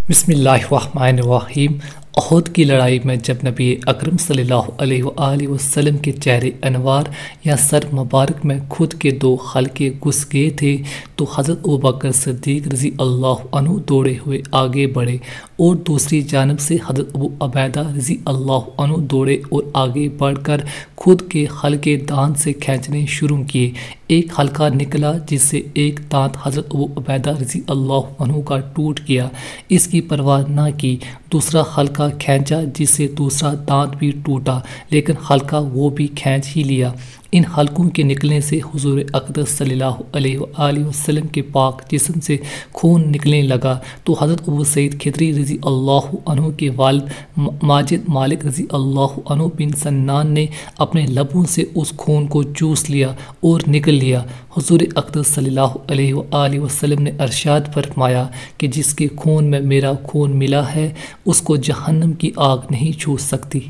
بسم اللہ الرحمن الرحیم۔ احد کی لڑائی میں جب نبی اکرم صلی اللہ علیہ وآلہ وسلم کے چہرے انوار یا سر مبارک میں خود کے دو حلقے گھس گئے تھے تو حضرت ابوبکر صدیق رضی اللہ عنہ دوڑے ہوئے آگے بڑھے اور دوسری جانب سے حضرت ابو عبیدہ رضی اللہ عنہ دوڑے اور آگے بڑھ کر خود کے حلقے دانت سے کھینچنے شروع کیے۔ ایک حلقہ نکلا جس سے ایک دانت حضرت ابو عبیدہ رضی اللہ عنہ کا ٹوٹ گیا، اس کی پرواہ نہ کی۔ دوسرا حلقہ کھینچا جس سے دوسرا دانت بھی ٹوٹا، لیکن حلقہ وہ بھی کھینچ ہی لیا۔ ان حلقوں کے نکلنے سے حضور اقدس صلی اللہ علیہ وآلہ وسلم کے پاک جسم سے خون نکلنے لگا تو حضرت ابو سعید خدری رضی اللہ عنہ کے والد ماجد مالک رضی اللہ عنہ بن سنان نے اپنے لبوں سے اس خون کو چوس لیا اور نگل لیا۔ حضور اقدس صلی اللہ علیہ وآلہ وسلم نے ارشاد فرمایا کہ جس کے خون میں میرا خون ملا ہے اس کو جہنم کی آگ نہیں چھو سکتی۔